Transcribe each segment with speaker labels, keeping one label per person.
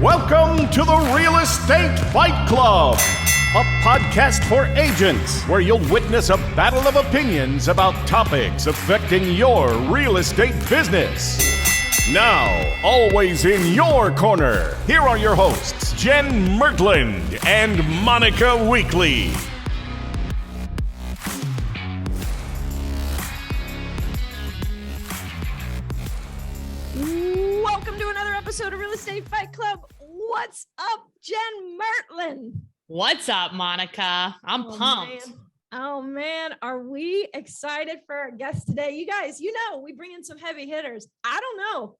Speaker 1: Welcome to the Real Estate Fight Club, a podcast for agents where you'll witness a battle of opinions about topics affecting your real estate business. Now, always in your corner, here are your hosts, Jen Mertland and Monica Weekly.
Speaker 2: Welcome to another episode of Real Estate Fight Club. What's up, Jen Mertland?
Speaker 3: What's up, Monica? I'm pumped.
Speaker 2: Man, are we excited for our guest today? You guys, we bring in some heavy hitters. I don't know.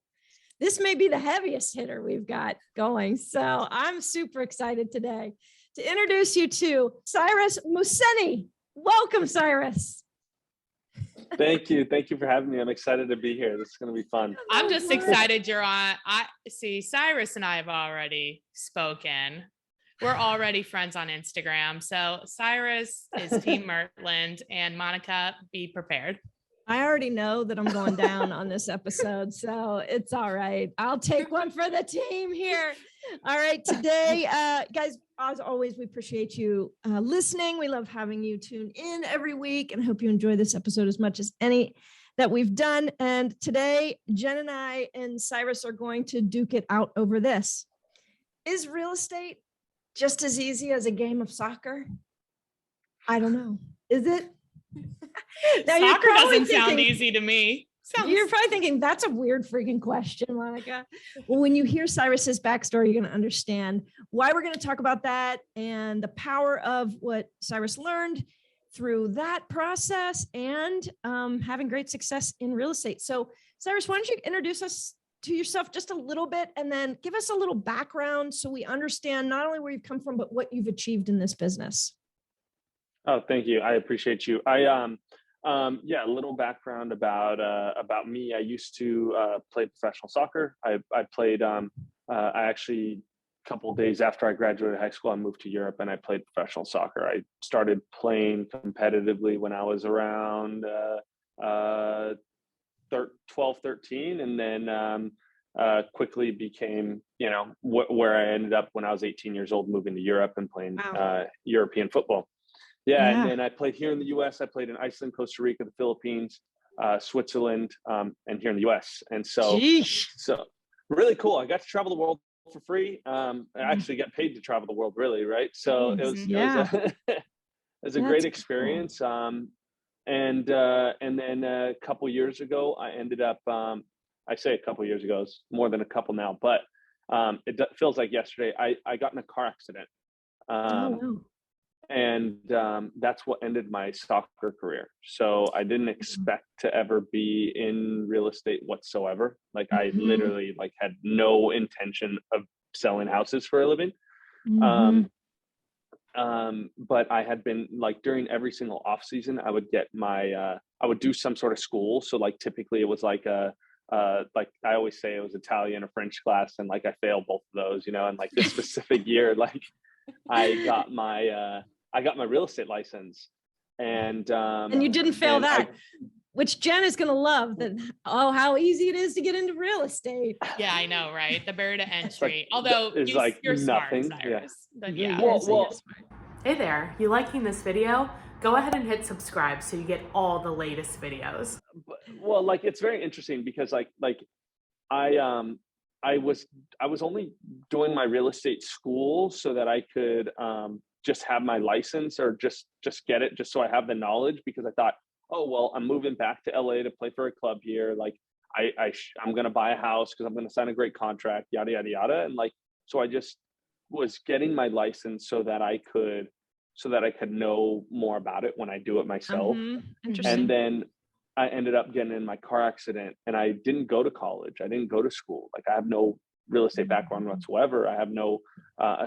Speaker 2: This may be the heaviest hitter we've got going. So I'm super excited today to introduce you to Cyrus Mohseni. Welcome, Cyrus.
Speaker 4: Thank you. Thank you for having me. I'm excited to be here. This is going to be fun.
Speaker 3: I'm just excited you're on. I see Cyrus and I have already spoken. We're already friends on Instagram. So Cyrus is Team Mertland, and Monica, be prepared.
Speaker 2: I already know that I'm going down on this episode, so it's all right. I'll take one for the team here. All right, today, guys, as always, we appreciate you listening. We love having you tune in every week, and I hope you enjoy this episode as much as any that we've done. And today, Jen and I and Cyrus are going to duke it out over this. Is real estate just as easy as a game of soccer? I don't know. Is it?
Speaker 3: Now, soccer doesn't sound easy to me.
Speaker 2: You're probably thinking, that's a weird freaking question, Monica. Well, when you hear Cyrus's backstory, you're going to understand why we're going to talk about that and the power of what Cyrus learned through that process and having great success in real estate. So, Cyrus, why don't you introduce us to yourself just a little bit and then give us a little background so we understand not only where you've come from, but what you've achieved in this business.
Speaker 4: Oh, thank you. I appreciate you. A little background about me. I used to play professional soccer. I played, I actually, a couple of days after I graduated high school, I moved to Europe and I played professional soccer. I started playing competitively when I was around 12, 13, and then quickly became, where I ended up when I was 18 years old, moving to Europe and playing European football. Yeah, and then I played here in the U.S. I played in Iceland, Costa Rica, the Philippines, Switzerland, and here in the U.S. And so really cool. I got to travel the world for free. I actually get paid to travel the world, really, right? So it was a great experience. Cool. And then a couple years ago, I ended up. I say a couple years ago, it's more than a couple now, but it feels like yesterday. I got in a car accident. And that's what ended my soccer career. So I didn't expect to ever be in real estate whatsoever. Like I literally had no intention of selling houses for a living. But I had been during every single off season, I would get my, I would do some sort of school. So typically it was I always say it was Italian or French class. And I failed both of those, and this specific year, I got my real estate license, and
Speaker 2: you didn't fail that, which Jen is going to love. That how easy it is to get into real estate.
Speaker 3: Yeah, I know, right? The barrier to entry. Although you're
Speaker 4: nothing.
Speaker 3: Smart, Cyrus.
Speaker 4: Yeah.
Speaker 3: Well,
Speaker 5: hey there, you liking this video? Go ahead and hit subscribe so you get all the latest videos.
Speaker 4: Well, it's very interesting because I was only doing my real estate school so that I could just have my license or just get it just so I have the knowledge, because I thought, oh, well, I'm moving back to LA to play for a club here. I'm going to buy a house because I'm going to sign a great contract, yada, yada, yada. And so I just was getting my license so that I could know more about it when I do it myself. And then I ended up getting in my car accident, and I didn't go to college. I didn't go to school. I have no real estate background whatsoever. I have no,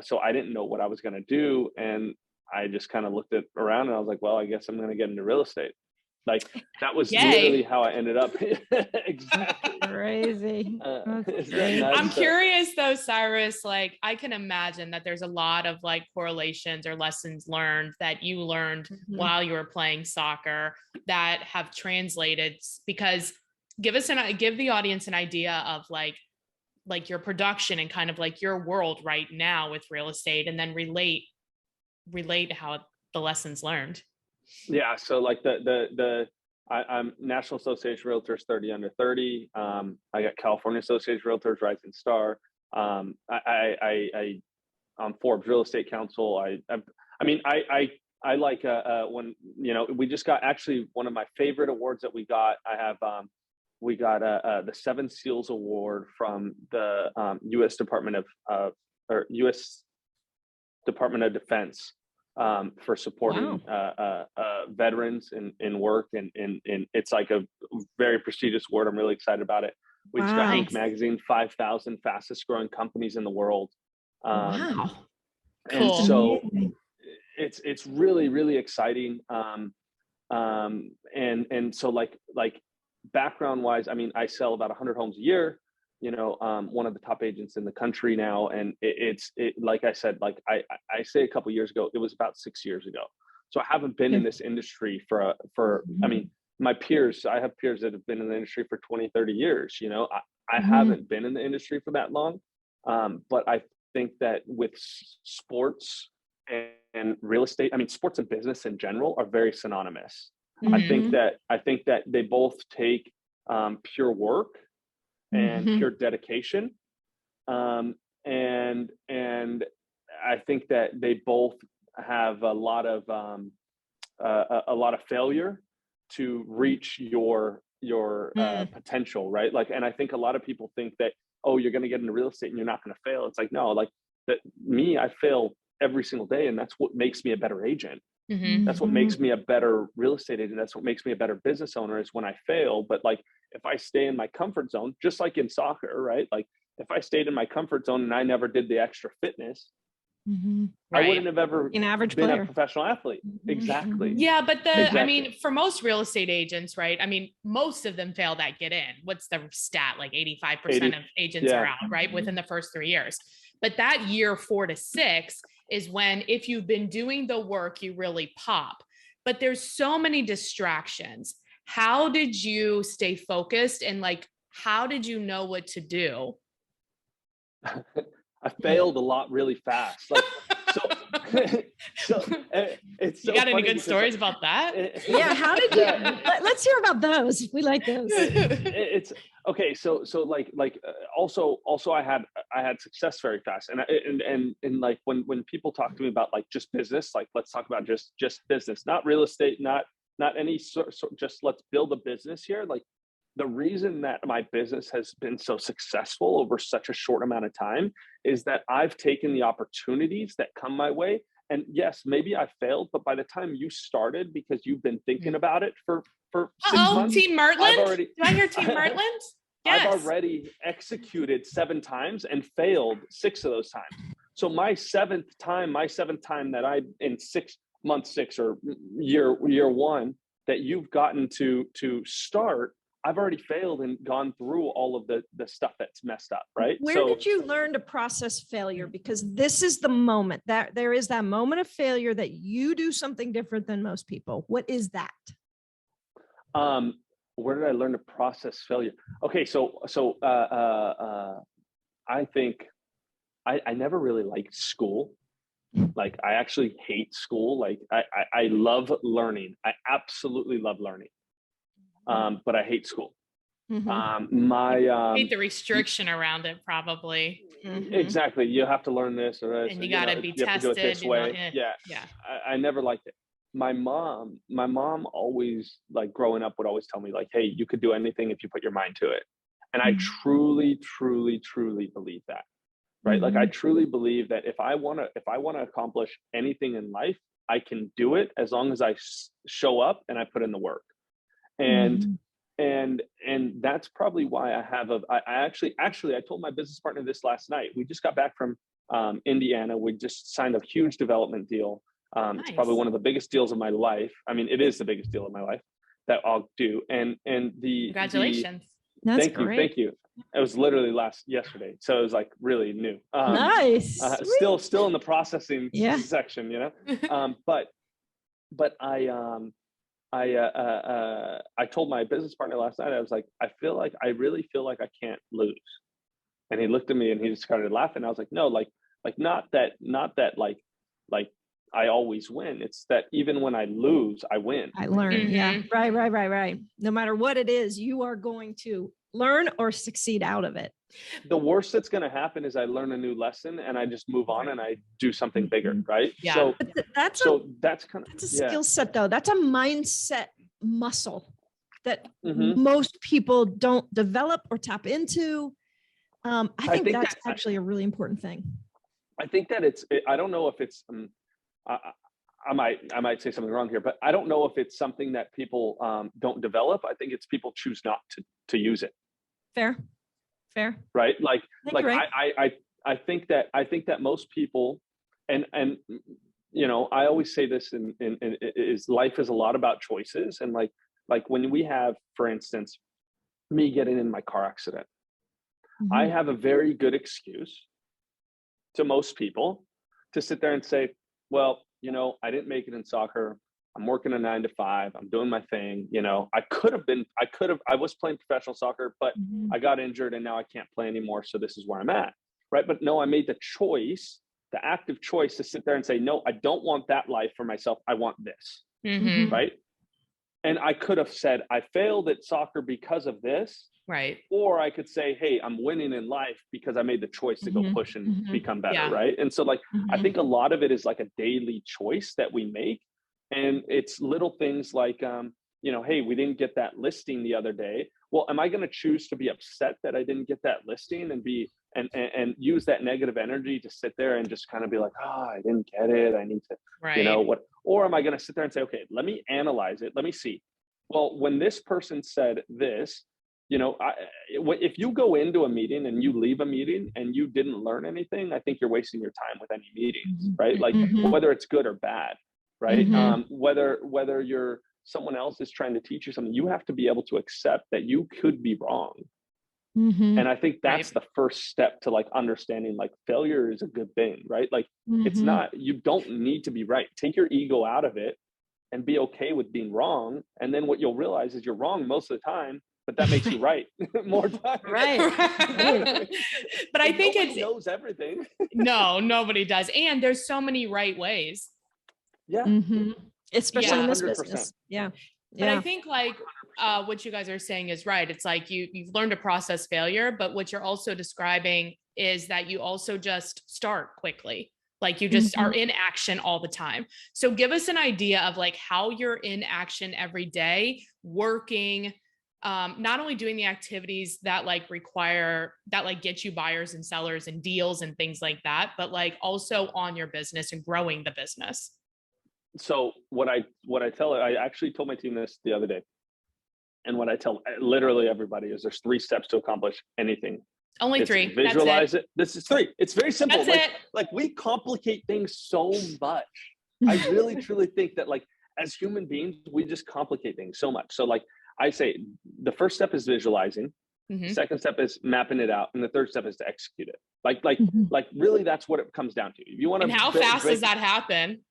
Speaker 4: so I didn't know what I was going to do. And I just kind of looked around and I was like, well, I guess I'm going to get into real estate. That was literally how I ended up. Exactly.
Speaker 2: Crazy.
Speaker 3: I'm curious though, Cyrus, I can imagine that there's a lot of correlations or lessons learned that you learned while you were playing soccer that have translated, because give the audience an idea of like your production and kind of like your world right now with real estate, and then relate how the lessons learned.
Speaker 4: Yeah. So like I'm National Association of Realtors 30 under 30. I got California Association of Realtors Rising Star. I'm Forbes Real Estate Council. I like when, you know, we just got actually one of my favorite awards that we got. We got the 7 Seals Award from the U.S. Department of U.S. Department of Defense for supporting veterans in work, and it's like a very prestigious award. I'm really excited about it. We just got Inc. magazine 5,000 fastest growing companies in the world.
Speaker 2: Wow,
Speaker 4: and
Speaker 3: cool.
Speaker 4: So it's really, really exciting. And so like background wise, I mean, I sell about 100 homes a year, you know, one of the top agents in the country now. And it's like I said, like I say a couple of years ago, it was about 6 years ago. So I haven't been in this industry for, I mean, my peers, I have peers that have been in the industry for 20, 30 years, you know, I haven't been in the industry for that long. But I think that with sports and real estate, I mean, sports and business in general are very synonymous. I think that they both take pure work and pure dedication, and I think that they both have a lot of failure to reach your potential, right? Like, and I think a lot of people think that, oh, you're going to get into real estate and you're not going to fail. It's like, no, like that. Me, I fail every single day, and that's what makes me a better agent. That's what makes me a better real estate agent. That's what makes me a better business owner, is when I fail. But like, if I stay in my comfort zone, just like in soccer, right? Like if I stayed in my comfort zone and I never did the extra fitness, I wouldn't have ever been a professional athlete. Exactly.
Speaker 3: Yeah. But I mean, for most real estate agents, right? I mean, most of them fail that get in. What's the stat? Like 85% of agents are out, right? Within the first 3 years. But that year 4 to 6 is when, if you've been doing the work, you really pop. But there's so many distractions. How did you stay focused, and like, how did you know what to do?
Speaker 4: I failed a lot really fast. Like, so it's so
Speaker 3: you got any good
Speaker 4: because
Speaker 3: stories about that?
Speaker 2: Yeah, how did you? Let's hear about those. We like those.
Speaker 4: It's okay. So also I had success very fast, and like when people talk to me about like just business, like let's talk about just business, not real estate, not any sort, just let's build a business here. Like, the reason that my business has been so successful over such a short amount of time is that I've taken the opportunities that come my way. And yes, maybe I failed, but by the time you started, because you've been thinking about it for 6 months.
Speaker 3: Team Mertland? Do I hear Team Mertland? Yes.
Speaker 4: I've already executed 7 times and failed 6 of those times. So my seventh time that I, in month 6 or year 1, that you've gotten to start, I've already failed and gone through all of the stuff that's messed up, right?
Speaker 2: Where did you learn to process failure? Because this is the moment that there is that moment of failure that you do something different than most people. What is that?
Speaker 4: Where did I learn to process failure? Okay, so I think I never really liked school. Like, I actually hate school. Like, I love learning. I absolutely love learning. But I hate school.
Speaker 3: hate the restriction around it, probably.
Speaker 4: Exactly. You have to learn this or this,
Speaker 3: and you got to be tested.
Speaker 4: You have to do it this way.
Speaker 3: Yeah.
Speaker 4: I never liked it. My mom always, like, growing up, would always tell me, like, hey, you could do anything if you put your mind to it. And I truly, truly, truly believe that. Right. Like, I truly believe that if I want to accomplish anything in life, I can do it as long as I show up and I put in the work. And that's probably why I have I actually I told my business partner this last night. We just got back from Indiana. We just signed a huge development deal. Nice. It's probably one of the biggest deals of my life. I mean, it is the biggest deal of my life that I'll do. And
Speaker 3: congratulations.
Speaker 2: That's
Speaker 4: great. Thank you. It was literally yesterday. So it was like really new.
Speaker 2: Nice.
Speaker 4: Still in the processing section, you know? But I told my business partner last night, I was like, I really feel like I can't lose. And he looked at me and he just started laughing. I was like, no, like not that like I always win. It's that even when I lose, I win.
Speaker 2: I learn. Yeah. Right. No matter what it is, you are going to learn or succeed out of it.
Speaker 4: The worst that's going to happen is I learn a new lesson and I just move on and I do something bigger. Right.
Speaker 3: Yeah.
Speaker 4: So
Speaker 2: that's a skill set though. That's a mindset muscle that most people don't develop or tap into. I think that's actually a really important thing. I
Speaker 4: think that I don't know if it's, I might say something wrong here, but I don't know if it's something that people don't develop. I think it's people choose not to use it. Fair. Right. I think that most people, and I always say this is life is a lot about choices. And like when we have, for instance, me getting in my car accident, I have a very good excuse to most people to sit there and say, well, I didn't make it in soccer. I'm working a 9 to 5. I'm doing my thing. I was playing professional soccer, but I got injured and now I can't play anymore. So this is where I'm at. Right. But no, I made the choice, the active choice to sit there and say, no, I don't want that life for myself. I want this. Right. And I could have said, I failed at soccer because of this.
Speaker 3: Right.
Speaker 4: Or I could say, hey, I'm winning in life because I made the choice to go push and become better. Yeah. Right. And so I think a lot of it is like a daily choice that we make. And it's little things like, hey, we didn't get that listing the other day. Well, am I going to choose to be upset that I didn't get that listing and use that negative energy to sit there and just kind of be like, I didn't get it. I need to, or am I going to sit there and say, okay, let me analyze it. Let me see. Well, when this person said this, if you go into a meeting and you leave a meeting and you didn't learn anything, I think you're wasting your time with any meetings, right? Like whether it's good or bad, right? Whether you're someone else is trying to teach you something, you have to be able to accept that you could be wrong. And I think that's the first step to like understanding like failure is a good thing, right? Like it's not, you don't need to be right. Take your ego out of it and be okay with being wrong. And then what you'll realize is you're wrong most of the time, but that makes you right more times.
Speaker 3: Right. But I think
Speaker 4: nobody knows everything.
Speaker 3: No, nobody does. And there's so many right ways.
Speaker 4: Yeah.
Speaker 2: Especially in this business. Yeah.
Speaker 3: But I think like what you guys are saying is right. It's like you've learned to process failure, but what you're also describing is that you also just start quickly. Like you just are in action all the time. So give us an idea of like how you're in action every day, working, not only doing the activities that like require that like get you buyers and sellers and deals and things like that, but like also on your business and growing the business.
Speaker 4: So what I tell it, I actually told my team this the other day. And what I tell literally everybody is there's 3 steps to accomplish anything.
Speaker 3: Only 3.
Speaker 4: Visualize it. This is 3. It's very simple.
Speaker 3: That's
Speaker 4: like we complicate things so much. I really truly think that like as human beings, we just complicate things so much. So like I say the first step is visualizing. Second step is mapping it out. And the third step is to execute it. Like really that's what it comes down to. If you want to,
Speaker 3: and how fast does that happen?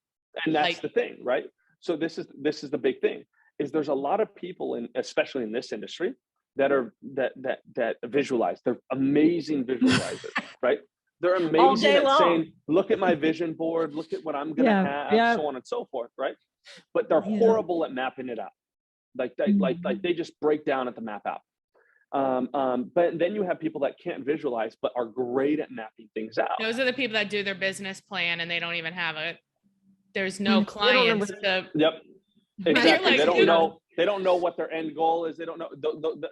Speaker 4: And that's the thing, right? So this is the big thing is there's a lot of people especially in this industry that are that visualize. They're amazing visualizers, right? They're amazing at saying, look at my vision board, look at what I'm going to have, so on and so forth, right? But they're horrible at mapping it out. Like they just break down at the map out. But then you have people that can't visualize, but are great at mapping things out.
Speaker 3: Those are the people that do their business plan and they don't even have it. There's no clients.
Speaker 4: Yep. Exactly. Like, they don't know what their end goal is. They don't know.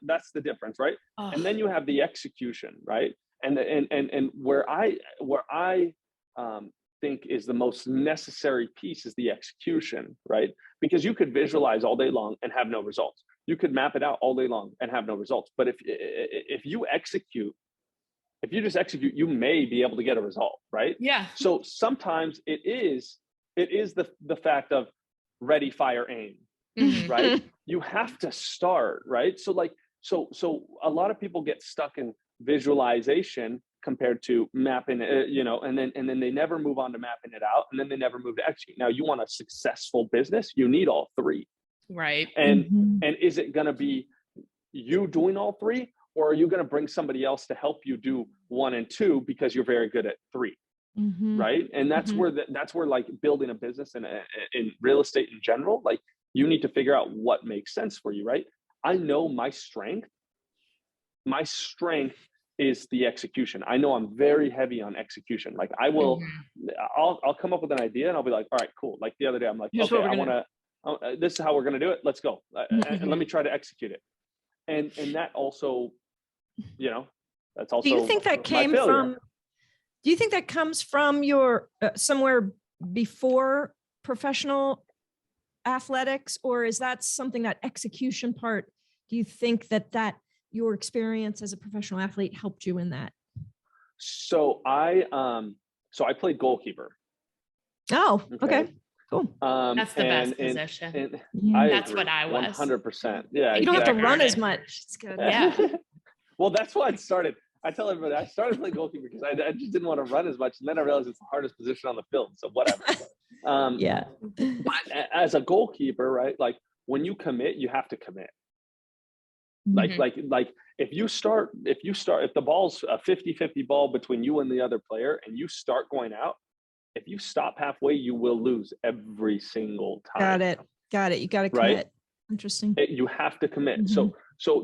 Speaker 4: That's the difference, right? Oh. And then you have the execution, right? And where I think is the most necessary piece is the execution, right? Because you could visualize all day long and have no results. You could map it out all day long and have no results. But if you just execute, you may be able to get a result, right?
Speaker 3: Yeah.
Speaker 4: So sometimes it is the fact of ready, fire, aim, right? You have to start, right? So a lot of people get stuck in visualization compared to mapping, and then they never move on to mapping it out, and then they never move to execute. Now, you want a successful business, you need all 3,
Speaker 3: right?
Speaker 4: And is it going to be you doing all 3, Or are you going to bring somebody else to help you do 1 and 2 because you're very good at 3? Right. And that's where like building a business and in real estate in general, like you need to figure out what makes sense for you. Right. I know my strength is the execution. I know I'm very heavy on execution. Like I'll come up with an idea and I'll be like, all right, cool. Like the other day, I'm like, okay, this is how we're going to do it. Let's go. And let me try to execute it. And that also, that's also,
Speaker 2: do you think that came from, do you think that comes from your somewhere before professional athletics, or is that something, that execution part? Do you think that your experience as a professional athlete helped you in that?
Speaker 4: So I played goalkeeper.
Speaker 2: Oh, okay. Cool.
Speaker 3: That's the best position. That's
Speaker 4: agree,
Speaker 3: what I was.
Speaker 4: 100%. Yeah.
Speaker 2: You don't have to run as much. It's good.
Speaker 3: Yeah.
Speaker 4: Well, that's why I tell everybody I started playing goalkeeper because I just didn't want to run as much. And then I realized it's the hardest position on the field. So whatever.
Speaker 2: Yeah.
Speaker 4: But as a goalkeeper, right? Like when you commit, you have to commit. Like if the ball's a 50-50 ball between you and the other player and you start going out, if you stop halfway, you will lose every single time.
Speaker 2: Got it. You got to commit. Right? Interesting.
Speaker 4: You have to commit. So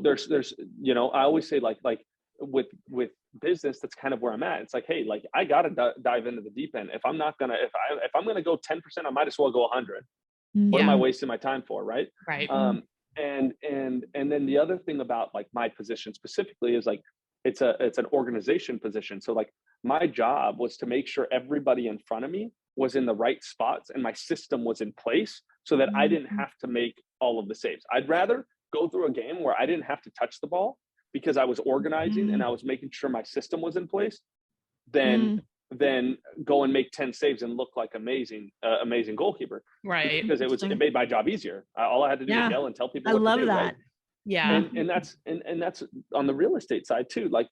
Speaker 4: there's, I always say like with business, that's kind of where I'm at. It's like, hey, like I got to dive into the deep end. If I'm going to go 10%, I might as well go 100. What am I wasting my time for? Right.
Speaker 3: Right.
Speaker 4: And then the other thing about like my position specifically is like, it's an organization position. So like my job was to make sure everybody in front of me was in the right spots and my system was in place so that I didn't have to make all of the saves. I'd rather go through a game where I didn't have to touch the ball because I was organizing and I was making sure my system was in place than go and make 10 saves and look like amazing goalkeeper.
Speaker 3: Right.
Speaker 4: Because it made my job easier. All I had to do was yell and tell people what to do. I love that. Right?
Speaker 3: Yeah.
Speaker 4: And that's on the real estate side too. Like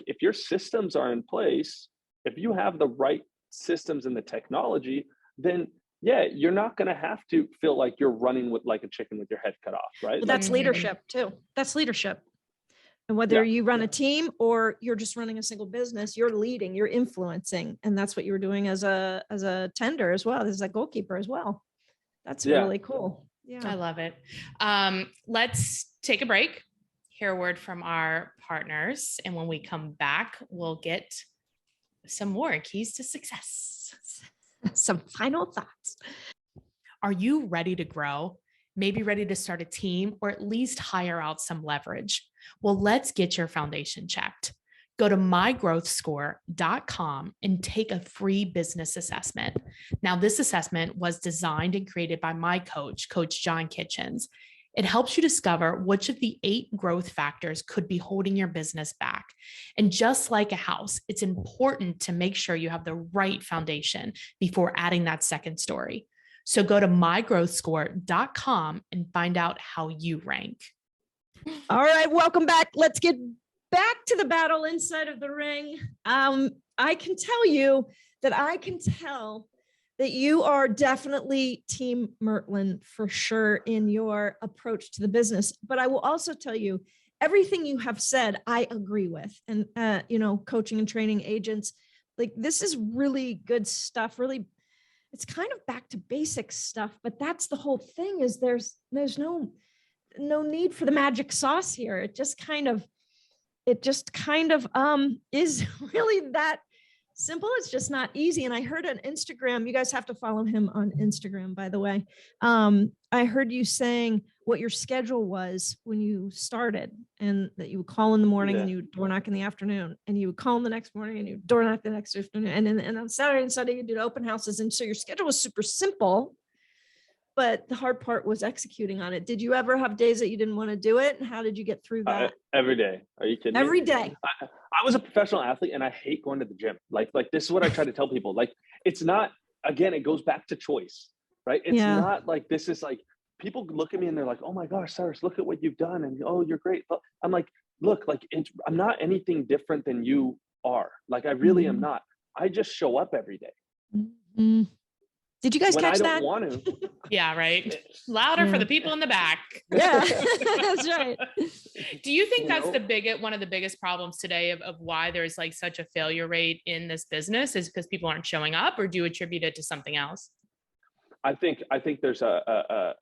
Speaker 4: if your systems are in place, if you have the right systems and the technology, then you're not going to have to feel like you're running with like a chicken with your head cut off. Right.
Speaker 2: Well, that's leadership too. That's leadership. And whether you run a team or you're just running a single business, you're leading, you're influencing. And that's what you were doing as a tender as well, as a goalkeeper as well. That's really cool. Yeah.
Speaker 3: I love it. Let's take a break, hear a word from our partners. And when we come back, we'll get some more keys to success.
Speaker 2: Some final thoughts.
Speaker 3: Are you ready to grow? Maybe ready to start a team or at least hire out some leverage? Well, let's get your foundation checked. Go to mygrowthscore.com and take a free business assessment. Now, this assessment was designed and created by my coach, Coach John Kitchens. It helps you discover which of the 8 growth factors could be holding your business back. And just like a house, it's important to make sure you have the right foundation before adding that second story. So go to mygrowthscore.com and find out how you rank.
Speaker 2: All right, welcome back. Let's get back to the battle inside of the ring. I can tell you that I can tell that you are definitely Team Mertland for sure in your approach to the business. But I will also tell you, everything you have said, I agree with. And, coaching and training agents, like this is really good stuff. Really, it's kind of back to basic stuff, but that's the whole thing is there's no need for the magic sauce here. It just kind of is really that simple. It's just not easy. And I heard on Instagram, you guys have to follow him on Instagram, by the way. I heard you saying what your schedule was when you started and that you would call in the morning and you would door knock in the afternoon and you would call in the next morning and you would door knock the next afternoon. And on Saturday and Sunday you did open houses. And so your schedule was super simple, but the hard part was executing on it. Did you ever have days that you didn't want to do it? And how did you get through that?
Speaker 4: Every day. Are you kidding?
Speaker 2: Every day.
Speaker 4: I was a professional athlete and I hate going to the gym. Like this is what I try to tell people. Like, it's not, again, it goes back to choice, right? It's not like, this is like, people look at me and they're like, oh my gosh, Cyrus, look at what you've done. And oh, you're great. But I'm like, look, like I'm not anything different than you are. Like, I really am not. I just show up every day.
Speaker 2: Did you guys
Speaker 4: when
Speaker 2: catch
Speaker 4: I don't
Speaker 2: that?
Speaker 4: want to.
Speaker 3: Yeah, right. Louder for
Speaker 2: Yeah.
Speaker 3: the people in the back.
Speaker 2: Yeah, that's right.
Speaker 3: Do you think that's
Speaker 4: know?
Speaker 3: one of the biggest problems today of why there's like such a failure rate in this business is because people aren't showing up, or do you attribute it to something else?
Speaker 4: I think there's I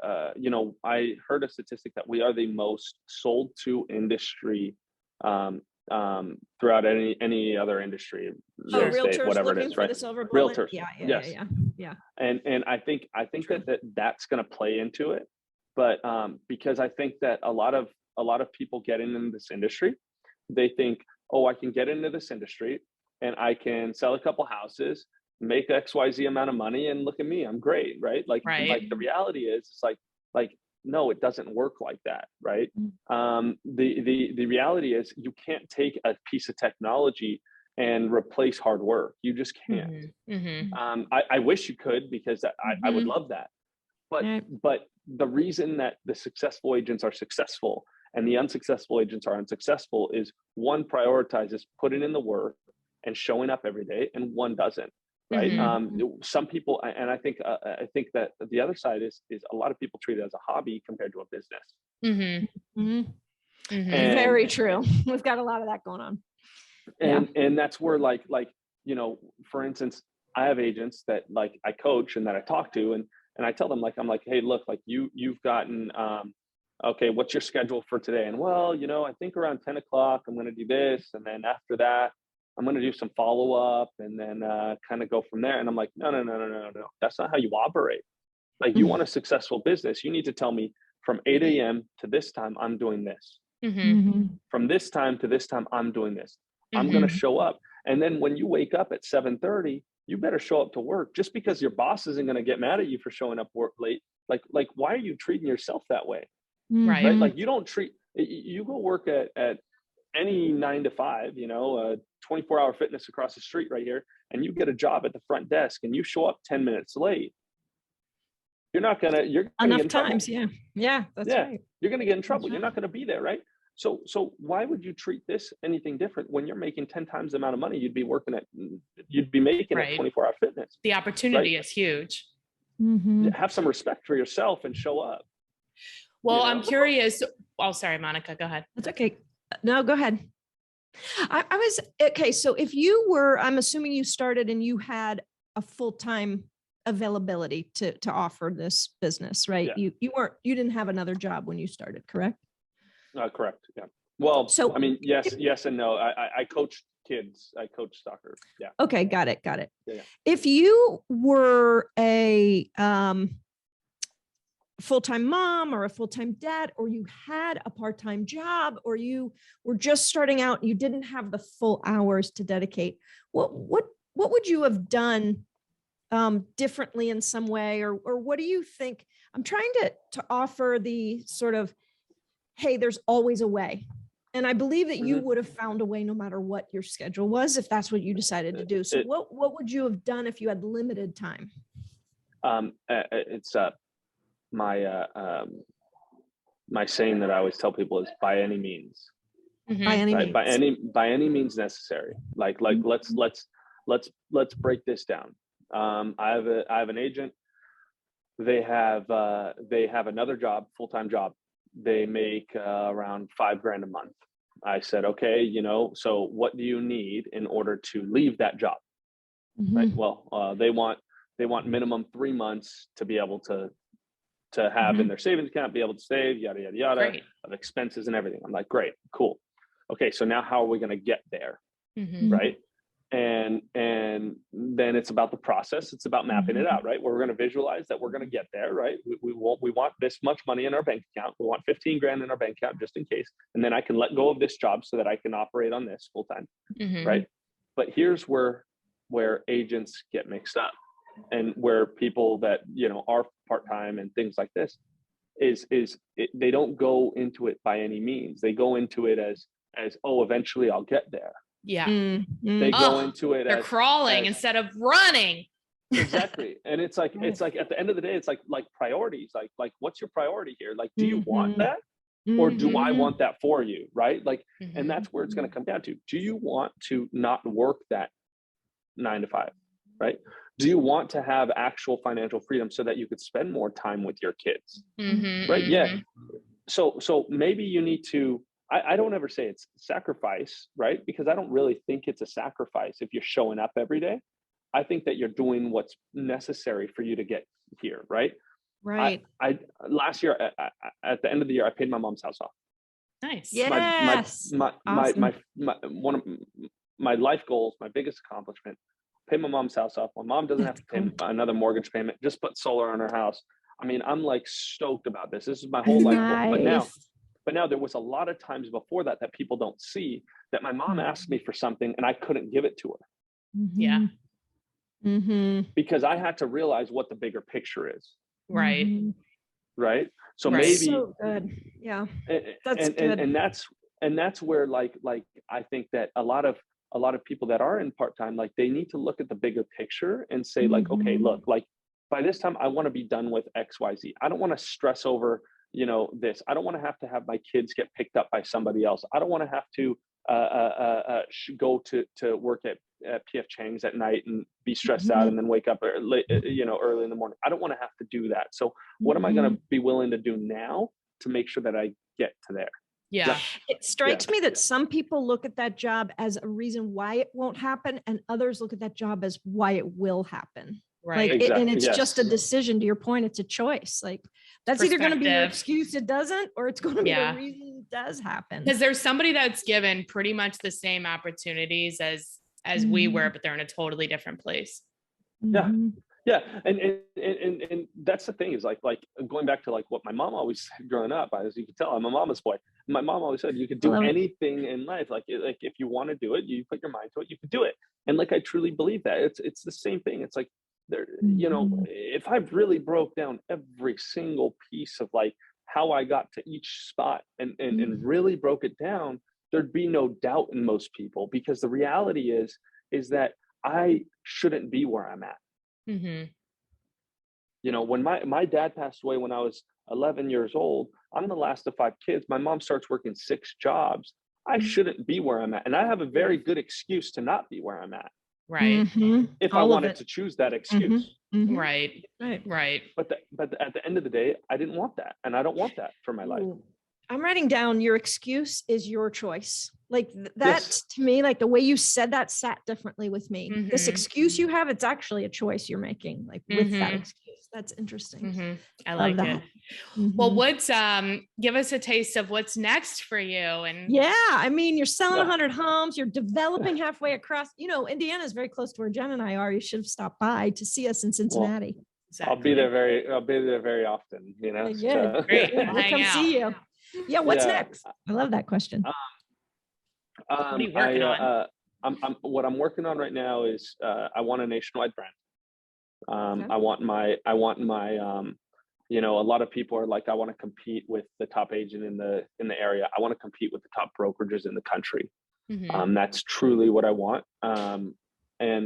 Speaker 4: heard a statistic that we are the most sold to industry throughout any other industry, real estate,
Speaker 2: Realtors
Speaker 4: whatever it
Speaker 2: looking
Speaker 4: is,
Speaker 2: for
Speaker 4: right?
Speaker 2: the silver bullet.
Speaker 4: Realtors,
Speaker 2: Yeah,
Speaker 4: yes.
Speaker 2: yeah.
Speaker 4: And I think
Speaker 2: True.
Speaker 4: that's going to play into it, but because I think that a lot of people getting into this industry, they think, oh, I can get into this industry and I can sell a couple houses, make XYZ amount of money, and look at me, I'm great, right? Like, and
Speaker 3: Right.
Speaker 4: like the reality is, it's like no, it doesn't work like that, right? The reality is, you can't take a piece of technology and replace hard work. You just can't. I wish you could, because I would love that. But
Speaker 2: Right.
Speaker 4: but the reason that the successful agents are successful and the unsuccessful agents are unsuccessful is one prioritizes putting in the work and showing up every day, and one doesn't. Right. Some people, and I think that the other side is a lot of people treat it as a hobby compared to a business. And
Speaker 2: Very true. We've got a lot of that going on.
Speaker 4: and that's where like for instance, I have agents that like I coach and that I talk to, and I tell them, like, I'm like, hey, look, like you've gotten okay, what's your schedule for today? And well, I think around 10 o'clock I'm going to do this, and then after that I'm going to do some follow up, and then kind of go from there. And I'm like, no, that's not how you operate. Like, you want a successful business, you need to tell me from 8 a.m. to this time I'm doing this. From this time to this time I'm doing this. I'm going to show up. And then when you wake up at 7:30, you better show up to work. Just because your boss isn't going to get mad at you for showing up work late, like why are you treating yourself that way? Right? Like, you don't treat, you go work at any 9 to 5, 24-hour fitness across the street right here, and you get a job at the front desk and you show up 10 minutes late, you're gonna
Speaker 2: Enough
Speaker 4: get in
Speaker 2: times.
Speaker 4: trouble.
Speaker 2: Yeah, that's right.
Speaker 4: You're gonna get in trouble.
Speaker 2: That's
Speaker 4: You're not gonna be there, right? So why would you treat this anything different when you're making 10 times the amount of money you'd be making at 24-hour fitness?
Speaker 3: The opportunity is huge.
Speaker 4: Have some respect for yourself and show up.
Speaker 3: Well, I'm curious. Oh, sorry, Monica, go ahead.
Speaker 2: That's okay. No, go ahead. I was okay. So if you were, I'm assuming you started and you had a full-time availability to offer this business, right?
Speaker 4: Yeah.
Speaker 2: You didn't have another job when you started, correct?
Speaker 4: Correct. Yeah. Well,
Speaker 2: So
Speaker 4: I mean, yes and no. I coach kids. I coach soccer. Yeah.
Speaker 2: Okay. Got it.
Speaker 4: Yeah.
Speaker 2: If you were a full-time mom or a full-time dad, or you had a part-time job, or you were just starting out and you didn't have the full hours to dedicate, what would you have done differently in some way? Or what do you think? I'm trying to offer the sort of, hey, there's always a way. And I believe that you would have found a way no matter what your schedule was, if that's what you decided to do. So what would you have done if you had limited time?
Speaker 4: It's my saying that I always tell people is by any means.
Speaker 2: By any means.
Speaker 4: By any means necessary. Like let's break this down. I have an agent. They have another job, full-time job. They make around $5,000 a month. I said, okay, so what do you need in order to leave that job? Right. Well, they want minimum 3 months to be able to have in their savings account, be able to save, yada, yada, yada,
Speaker 3: Great.
Speaker 4: of expenses and everything. I'm like, great, cool. Okay. So now how are we going to get there? Right. And then it's about the process. It's about mapping it out, right? We're going to visualize that we're going to get there, right? We want this much money in our bank account. We want 15,000 in our bank account just in case. And then I can let go of this job so that I can operate on this full time. Right. But here's where agents get mixed up, and where people that, are part-time and things like this they don't go into it by any means. They go into it as, oh, eventually I'll get there.
Speaker 3: Yeah.
Speaker 4: They go into it
Speaker 3: they're crawling instead of running.
Speaker 4: Exactly. And it's like at the end of the day, it's like priorities, like what's your priority here? Like, do you want that, or do I want that for you? Right. Like, and that's where it's going to come down to. Do you want to not work that 9 to 5? Right. Do you want to have actual financial freedom so that you could spend more time with your kids? Right? Yeah. So maybe you need to, I don't ever say it's sacrifice, right? Because I don't really think it's a sacrifice if you're showing up every day. I think that you're doing what's necessary for you to get here, right?
Speaker 2: Right.
Speaker 4: I last year at the end of the year, I paid my mom's house off.
Speaker 3: Nice.
Speaker 2: Yes.
Speaker 4: My
Speaker 2: Awesome.
Speaker 4: one of my life goals, my biggest accomplishment, pay my mom's house off. My mom doesn't have to pay another mortgage payment, just put solar on her house. I mean, I'm like stoked about this. This is my whole life goal. But now there was a lot of times before that people don't see that my mom asked me for something and I couldn't give it to her.
Speaker 3: Yeah.
Speaker 4: Because I had to realize what the bigger picture is.
Speaker 3: Right.
Speaker 4: Right. So
Speaker 3: Right.
Speaker 4: maybe
Speaker 2: So good. Yeah. That's good.
Speaker 4: And that's where like I think that a lot of people that are in part-time, like they need to look at the bigger picture and say like, okay, look, like by this time I want to be done with XYZ. I don't want to stress over, this. I don't want to have my kids get picked up by somebody else. I don't want to have to go to work at PF Chang's at night and be stressed out and then wake up early in the morning. I don't want to have to do that. So what am I going to be willing to do now to make sure that I get to there?
Speaker 3: Yeah.
Speaker 2: It strikes me that some people look at that job as a reason why it won't happen, and others look at that job as why it will happen.
Speaker 3: Right.
Speaker 2: Like,
Speaker 4: Exactly.
Speaker 2: and it's
Speaker 4: Yes.
Speaker 2: just a decision. To your point, it's a choice. Like that's either going to be your excuse it doesn't, or it's going to be the reason it does happen.
Speaker 3: Because there's somebody that's given pretty much the same opportunities as we were, but they're in a totally different place.
Speaker 4: Yeah. Yeah. And that's the thing is like going back to like what my mom always said growing up, as you can tell, I'm a mama's boy. My mom always said you could do anything in life. Like if you want to do it, you put your mind to it, you could do it. And like, I truly believe that it's the same thing. It's like there, if I really broke down every single piece of like how I got to each spot and really broke it down, there'd be no doubt in most people, because the reality is that I shouldn't be where I'm at. When my dad passed away when I was 11 years old, I'm the last of 5 kids. My mom starts working 6 jobs. I shouldn't be where I'm at. And I have a very good excuse to not be where I'm at.
Speaker 3: Right.
Speaker 4: If I wanted to choose that excuse.
Speaker 3: Right.
Speaker 4: But at the end of the day, I didn't want that. And I don't want that for my life.
Speaker 2: I'm writing down your excuse is your choice. Like that to me, like the way you said that sat differently with me. This excuse you have, it's actually a choice you're making, like with that excuse. That's interesting.
Speaker 3: I like it. Well, what's give us a taste of what's next for you? And
Speaker 2: I mean, you're selling 100 homes, you're developing halfway across, Indiana is very close to where Jen and I are. You should have stopped by to see us in Cincinnati.
Speaker 4: Well, exactly. I'll be there very often,
Speaker 2: Good.
Speaker 3: Great.
Speaker 2: We'll come see you. Yeah. What's next? I love that question.
Speaker 3: What are you working on?
Speaker 4: What I'm working on right now is I want a nationwide brand. I want my a lot of people are like, I want to compete with the top agent in the area. I want to compete with the top brokerages in the country. That's truly what I want. And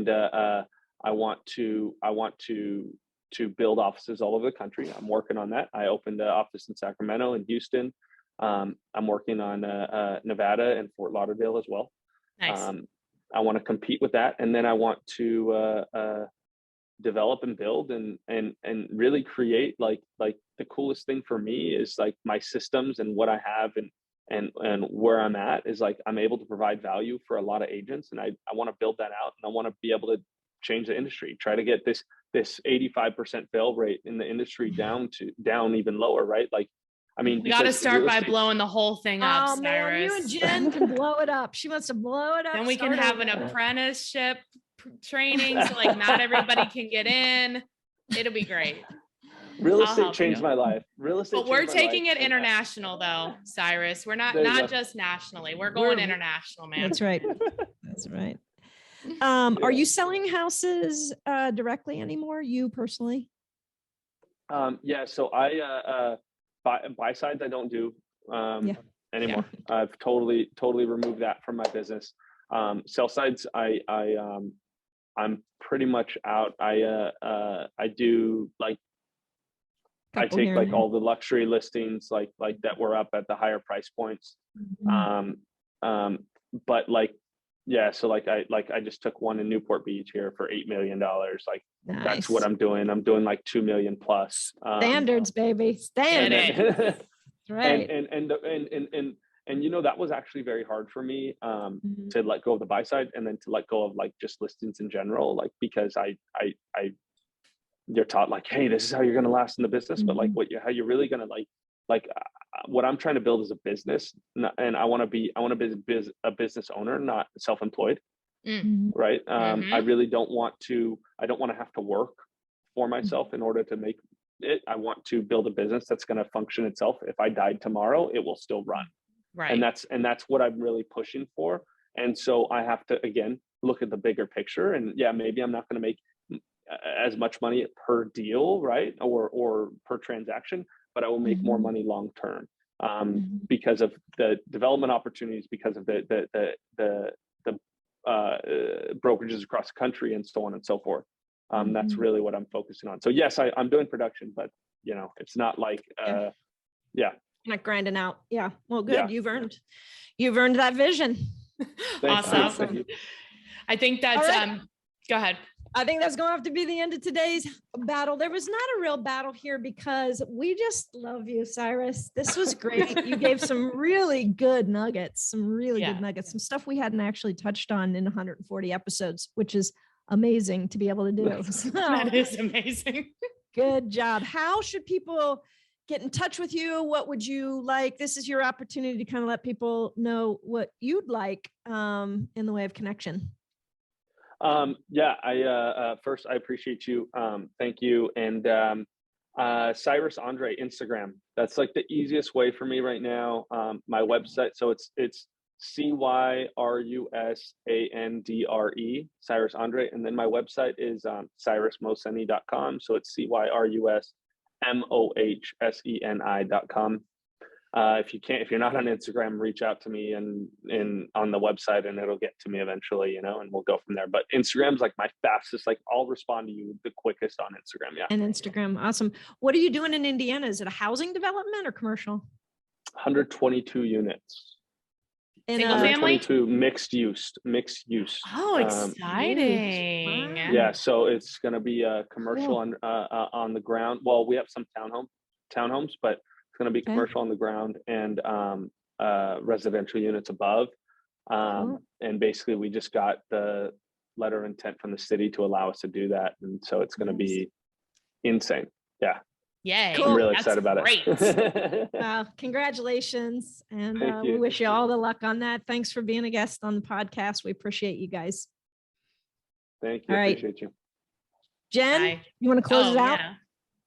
Speaker 4: I want to build offices all over the country. I'm working on that. I opened an office in Sacramento and Houston. I'm working on Nevada and Fort Lauderdale as well.
Speaker 3: Nice.
Speaker 4: I want to compete with that, and then I want to develop and build and really create like the coolest thing for me is like my systems and what I have and where I'm at is like I'm able to provide value for a lot of agents, and I want to build that out, and I want to be able to change the industry, try to get this 85% fail rate in the industry down even lower, right? Like, I mean,
Speaker 3: we got to start by blowing the whole thing up,
Speaker 2: Cyrus. Man, you and Jen can blow it up. She wants to blow it up.
Speaker 3: Then we can have an apprenticeship training, so like not everybody can get in. It'll be great.
Speaker 4: Real estate changed my life. Real estate.
Speaker 3: But we're taking it international, though, Cyrus. We're not just nationally. We're going international, man.
Speaker 2: That's right. That's right. Are you selling houses directly anymore? You personally?
Speaker 4: So I buy sides I don't do anymore. I've totally removed that from my business. Sell sides I'm pretty much out. I do like I take like all the luxury listings like that were up at the higher price points. But like Yeah. So like I just took one in Newport Beach here for $8 million. Like
Speaker 2: Nice.
Speaker 4: that's what I'm doing. I'm doing like 2 million plus.
Speaker 2: Standards, baby. Standards.
Speaker 3: Get
Speaker 2: That's right.
Speaker 4: And you know, that was actually very hard for me
Speaker 2: Mhm.
Speaker 4: to let go of the buy side and then to let go of like just listings in general, like because I you're taught like, hey, this is how you're going to last in the business, but like how you're really going to what I'm trying to build is a business, and I want to be a business owner, not self-employed.
Speaker 2: Mhm.
Speaker 4: Right.
Speaker 3: Mhm.
Speaker 4: I really don't want to have to work for myself in order to make it. I want to build a business that's going to function itself. If I died tomorrow, it will still run.
Speaker 3: Right.
Speaker 4: And that's what I'm really pushing for. And so I have to, again, look at the bigger picture. And yeah, maybe I'm not going to make as much money per deal, right, or per transaction, but I will make more money long term because of the development opportunities, because of the brokerages across the country, and so on and so forth. That's really what I'm focusing on. So yes, I'm doing production, but you know, it's not like yeah.
Speaker 2: Not grinding out. Yeah. Well, good.
Speaker 4: Yeah.
Speaker 2: You've earned that vision.
Speaker 4: Thank
Speaker 3: Awesome.
Speaker 4: you.
Speaker 3: I think that's,
Speaker 2: All right.
Speaker 3: go ahead.
Speaker 2: I think that's going to have to be the end of today's battle. There was not a real battle here because we just love you, Cyrus. This was great. You gave some really good nuggets, some stuff we hadn't actually touched on in 140 episodes, which is amazing to be able to do. So,
Speaker 3: That is amazing.
Speaker 2: good job. How should people get in touch with you? What would you like? This is your opportunity to kind of let people know what you'd like in the way of connection.
Speaker 4: First, I appreciate you. Thank you. And Cyrus Andre, Instagram. That's like the easiest way for me right now. My website. So it's CYRUSANDRE, Cyrus Andre. And then my website is cyrusmohseni.com. So it's CYRUSMOHSENI.com. If you're not on Instagram, reach out to me and on the website, and it'll get to me eventually, you know, and we'll go from there. But Instagram's like my fastest, like I'll respond to you the quickest on Instagram. Yeah.
Speaker 2: And Instagram. Awesome. What are you doing in Indiana? Is it a housing development or commercial?
Speaker 4: 122 units.
Speaker 3: Single family?
Speaker 4: 122 mixed use.
Speaker 3: Oh, exciting.
Speaker 2: Wow.
Speaker 4: Yeah. So it's going to be a commercial on the ground. Well, we have some townhomes, but it's going to be commercial on the ground and residential units above. And basically we just got the letter of intent from the city to allow us to do that. And so it's going to be insane. Yeah.
Speaker 3: Yay.
Speaker 4: I'm really excited about it.
Speaker 2: Congratulations. And we
Speaker 4: you.
Speaker 2: wish you all the luck on that. Thanks for being a guest on the podcast. We appreciate you guys.
Speaker 4: Thank you.
Speaker 2: All right.
Speaker 4: Appreciate you.
Speaker 2: Jen,
Speaker 3: Bye.
Speaker 2: you want to close it out?
Speaker 3: Yeah.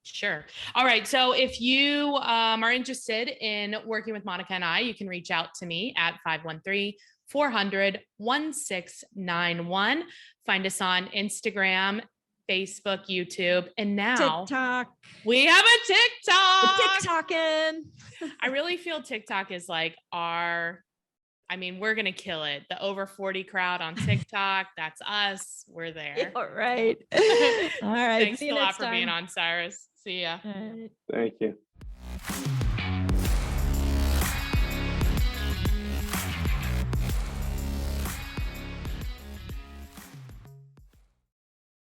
Speaker 3: Sure. All right. So if you are interested in working with Monica and I, you can reach out to me at 513-400-1691. Find us on Instagram, Facebook, YouTube, and now
Speaker 2: TikTok.
Speaker 3: we have a TikTok.
Speaker 2: We're TikToking.
Speaker 3: I really feel TikTok is like we're going to kill it. The over 40 crowd on TikTok. That's us. We're there.
Speaker 2: All right. All right.
Speaker 3: Thanks a lot for being on, Cyrus. See ya.
Speaker 2: All right.
Speaker 4: Thank you.